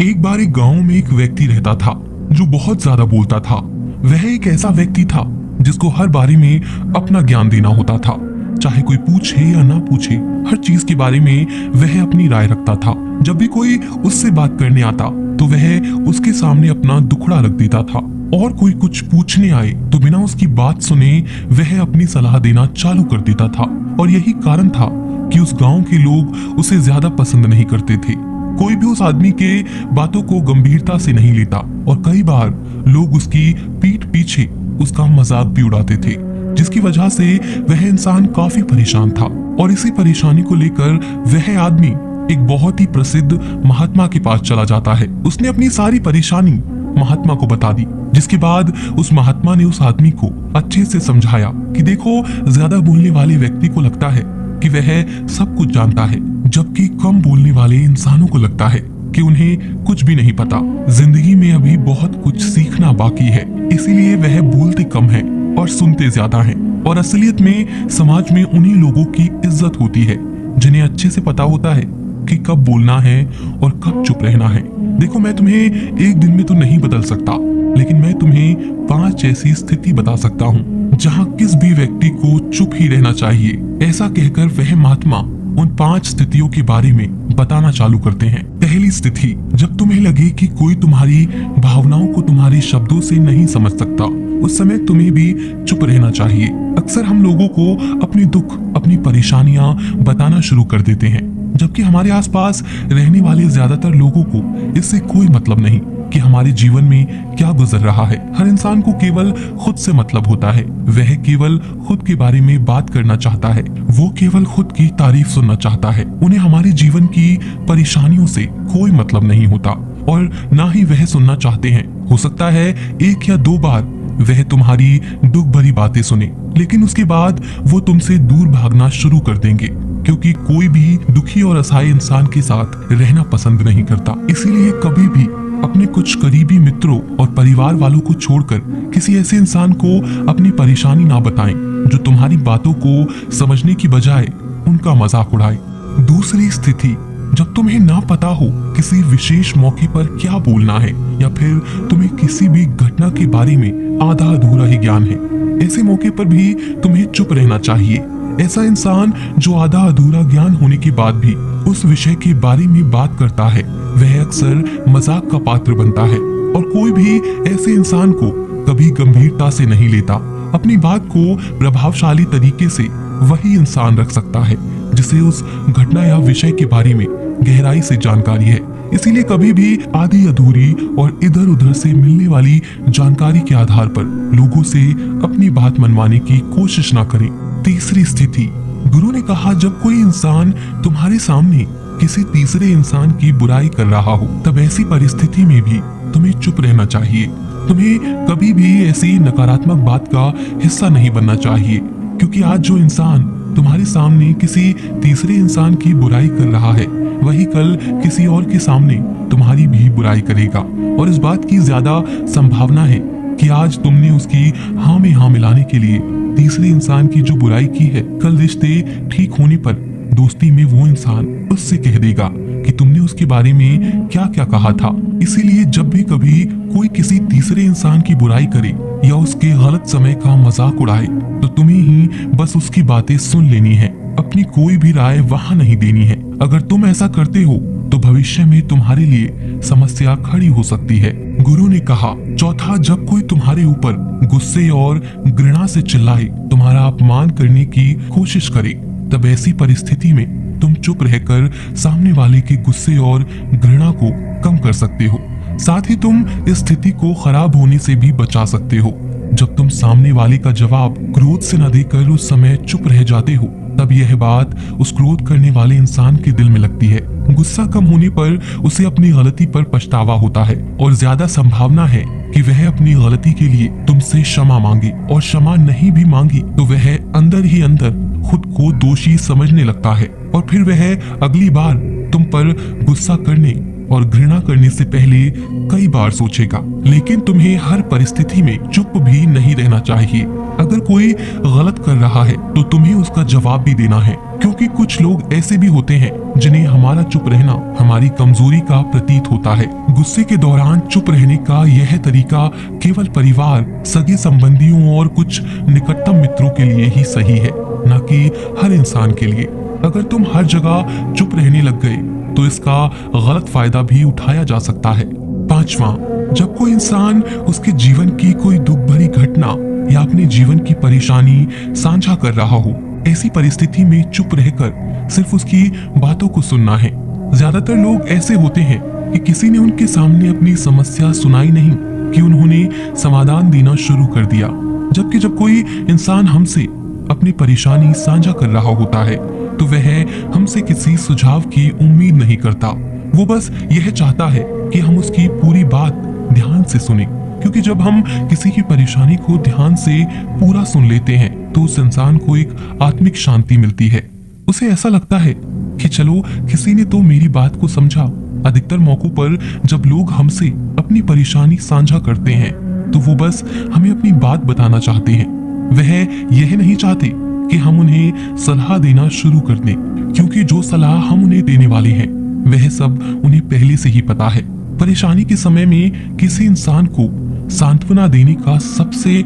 एक बार एक गांव में एक व्यक्ति रहता था जो बहुत ज्यादा बोलता था। वह एक ऐसा व्यक्ति था जिसको हर बारे में अपना ज्ञान देना होता था। चाहे कोई पूछे या ना पूछे, हर चीज के बारे में वह अपनी राय रखता था। जब भी कोई उससे बात करने आता तो वह उसके सामने अपना दुखड़ा रख देता था, और कोई कुछ पूछने आए तो बिना उसकी बात सुने वह अपनी सलाह देना चालू कर देता था। और यही कारण था कि उस गांव के लोग उसे ज्यादा पसंद नहीं करते थे। कोई भी उस आदमी के बातों को गंभीरता से नहीं लेता, और कई बार लोग उसकी पीठ पीछे उसका मजाक भी उड़ाते थे, जिसकी वजह से वह इंसान काफी परेशान था। और इसी परेशानी को लेकर वह आदमी एक बहुत ही प्रसिद्ध महात्मा के पास चला जाता है। उसने अपनी सारी परेशानी महात्मा को बता दी, जिसके बाद उस महात्मा ने उस आदमी को अच्छे से समझाया कि देखो, ज्यादा बोलने वाले व्यक्ति को लगता है कि वह सब कुछ जानता है, जबकि कम बोलने वाले इंसानों को लगता है कि उन्हें कुछ भी नहीं पता। जिंदगी में अभी बहुत कुछ सीखना बाकी है, इसीलिए वह बोलते कम है और सुनते ज्यादा हैं। और असलियत में समाज में उन्हीं लोगों की इज्जत होती है जिन्हें अच्छे से पता होता है कि कब बोलना है और कब चुप रहना है। देखो, मैं तुम्हें एक दिन में तो नहीं बदल सकता, लेकिन मैं तुम्हें 5 ऐसी स्थिति बता सकता हूँ जहाँ किस भी व्यक्ति को चुप ही रहना चाहिए। ऐसा कहकर वह महात्मा उन 5 स्थितियों के बारे में बताना चालू करते हैं। पहली स्थिति, जब तुम्हें लगे कि कोई तुम्हारी भावनाओं को तुम्हारे शब्दों से नहीं समझ सकता, उस समय तुम्हें भी चुप रहना चाहिए। अक्सर हम लोगों को अपने दुख, अपनी परेशानियां बताना शुरू कर देते हैं, जबकि हमारे आसपास रहने वाले ज्यादातर लोगों को इससे कोई मतलब नहीं कि हमारे जीवन में क्या गुजर रहा है। हर इंसान को केवल खुद से मतलब होता है। वह केवल खुद के बारे में बात करना चाहता है, वो केवल खुद की तारीफ सुनना चाहता है। उन्हें हमारे जीवन की परेशानियों से कोई मतलब नहीं होता, और ना ही वह सुनना चाहते हैं। हो सकता है 1 या 2 बार वह तुम्हारी दुख भरी बातें सुने, लेकिन उसके बाद वो तुमसे दूर भागना शुरू कर देंगे, क्योंकि कोई भी दुखी और असहाय इंसान के साथ रहना पसंद नहीं करता। इसीलिए कभी भी अपने कुछ करीबी मित्रों और परिवार वालों को छोड़कर किसी ऐसे इंसान को अपनी परेशानी ना बताएं जो तुम्हारी बातों को समझने की बजाय उनका मजाक उड़ाए। दूसरी स्थिति, जब तुम्हें ना पता हो किसी विशेष मौके पर क्या बोलना है, या फिर तुम्हें किसी भी घटना के बारे में आधा अधूरा ही ज्ञान है, ऐसे मौके पर भी तुम्हें चुप रहना चाहिए। ऐसा इंसान जो आधा अधूरा ज्ञान होने के बाद भी उस विषय के बारे में बात करता है, वह अक्सर मजाक का पात्र बनता है, और कोई भी ऐसे इंसान को कभी गंभीरता से नहीं लेता। अपनी बात को प्रभावशाली तरीके से वही इंसान रख सकता है जिसे उस घटना या विषय के बारे में गहराई से जानकारी है। इसीलिए कभी भी आधी अधूरी और इधर उधर से मिलने वाली जानकारी के आधार पर लोगों से अपनी बात मनवाने की कोशिश ना करें। तीसरी स्थिति, गुरु ने कहा, जब कोई इंसान तुम्हारे सामने किसी तीसरे इंसान की बुराई कर रहा हो, तब ऐसी परिस्थिति में भी तुम्हें चुप रहना चाहिए। तुम्हें कभी भी ऐसी नकारात्मक बात का हिस्सा नहीं बनना चाहिए, क्योंकि आज जो इंसान तुम्हारे सामने किसी तीसरे इंसान की बुराई कर रहा है, वही कल किसी और के सामने तुम्हारी भी बुराई करेगा। और इस बात की ज्यादा संभावना है कि आज तुमने उसकी हाँ में हाँ मिलाने के लिए तीसरे इंसान की जो बुराई की है, कल रिश्ते ठीक होने पर दोस्ती में वो इंसान उससे कह देगा कि तुमने उसके बारे में क्या क्या कहा था। इसीलिए जब भी कभी कोई किसी तीसरे इंसान की बुराई करे या उसके गलत समय का मजाक उड़ाए, तो तुम्हें ही बस उसकी बातें सुन लेनी है, अपनी कोई भी राय वहां नहीं देनी है। अगर तुम ऐसा करते हो तो भविष्य में तुम्हारे लिए समस्या खड़ी हो सकती है। गुरु ने कहा, चौथा, जब कोई तुम्हारे ऊपर गुस्से और घृणा से चिल्लाए, तुम्हारा अपमान करने की कोशिश करे, तब ऐसी परिस्थिति में तुम चुप रहकर सामने वाले के गुस्से और घृणा को कम कर सकते हो। साथ ही तुम इस स्थिति को खराब होने से भी बचा सकते हो। जब तुम सामने वाले का जवाब क्रोध से न देकर उस समय चुप रह जाते हो, तब यह बात उस क्रोध करने वाले इंसान के दिल में लगती है। गुस्सा कम होने पर उसे अपनी गलती पर पछतावा होता है, और ज्यादा संभावना है कि वह अपनी गलती के लिए तुमसे क्षमा मांगे, और क्षमा नहीं भी मांगी तो वह अंदर ही अंदर खुद को दोषी समझने लगता है, और फिर वह अगली बार तुम पर गुस्सा करने और घृणा करने से पहले कई बार सोचेगा। लेकिन तुम्हें हर परिस्थिति में चुप भी नहीं रहना चाहिए। अगर कोई गलत कर रहा है तो तुम्हें उसका जवाब भी देना है, क्योंकि कुछ लोग ऐसे भी होते हैं जिन्हें हमारा चुप रहना हमारी कमजोरी का प्रतीत होता है। गुस्से के दौरान चुप रहने का यह तरीका केवल परिवार, सगे संबंधियों और कुछ निकटतम मित्रों के लिए ही सही है, न कि हर इंसान के लिए। अगर तुम हर जगह चुप रहने लग गए तो इसका गलत फायदा भी उठाया जा सकता है। 5वां, जब कोई इंसान उसके जीवन की कोई दुख भरी घटना या अपने जीवन की परेशानी साझा कर रहा हो, ऐसी परिस्थिति में चुप रहकर सिर्फ उसकी बातों को सुनना है। ज्यादातर लोग ऐसे होते हैं कि किसी ने उनके सामने अपनी समस्या सुनाई नहीं कि उन्होंने समाधान देना शुरू कर दिया। जबकि जब कोई इंसान हमसे अपनी परेशानी साझा कर रहा होता है तो वह हमसे किसी सुझाव की उम्मीद नहीं करता। वो बस यह चाहता है कि हम उसकी पूरी बात ध्यान से सुने, क्योंकि जब हम किसी की परेशानी को ध्यान से पूरा सुन लेते हैं तो उस इंसान को एक आत्मिक शांति मिलती है। उसे ऐसा लगता है कि चलो किसी ने तो मेरी बात को समझा। अधिकतर मौकों पर जब लोग हमसे अपनी परेशानी साझा करते हैं तो वो बस हमें अपनी बात बताना चाहते हैं। वह यह नहीं चाहते कि हम उन्हें सलाह देना शुरू कर दें, क्योंकि जो सलाह हम उन्हें देने वाले हैं वह सब उन्हें पहले से ही पता है। परेशानी के समय में किसी इंसान को सांत्वना देने का सबसे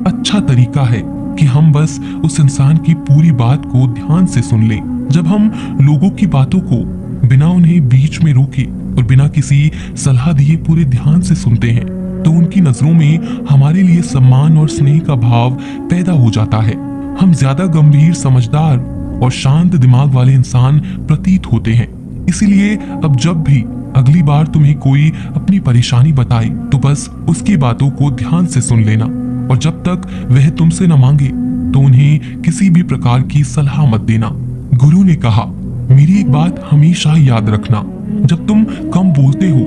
अच्छा तरीका है कि हम बस उस इंसान की पूरी बात को ध्यान से सुन लें। जब हम लोगों की बातों को बिना उन्हें बीच में रोके और बिना किसी सलाह दिए पूरे ध्यान से सुनते हैं तो उनकी नजरों में हमारे लिए सम्मान और स्नेह का भाव पैदा हो जाता है। हम ज्यादा गंभीर, समझदार और शांत दिमाग वाले इंसान प्रतीत होते हैं। इसीलिए अब जब भी अगली बार तुम्हें कोई अपनी परेशानी बताए तो बस उसकी बातों को ध्यान से सुन लेना, और जब तक वह तुमसे न मांगे तो उन्हें किसी भी प्रकार की सलाह मत देना। गुरु ने कहा, मेरी एक बात हमेशा याद रखना, जब तुम कम बोलते हो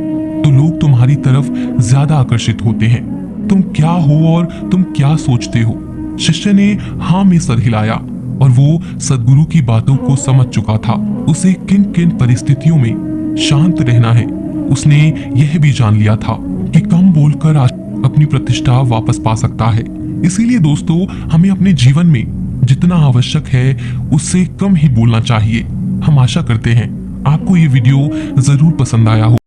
तो लोग तुम्हारी तरफ ज्यादा आकर्षित होते हैं। तुम क्या हो और तुम क्या सोचते हो। शिष्य ने हाँ में सर हिलाया और वो सदगुरु की बातों को समझ चुका था। उसे किन किन परिस्थितियों में शांत रहना है उसने यह भी जान लिया था कि कम बोलकर अपनी प्रतिष्ठा वापस पा सकता है। इसीलिए दोस्तों, हमें अपने जीवन में जितना आवश्यक है उससे कम ही बोलना चाहिए। हम आशा करते हैं आपको ये वीडियो जरूर पसंद आया हो।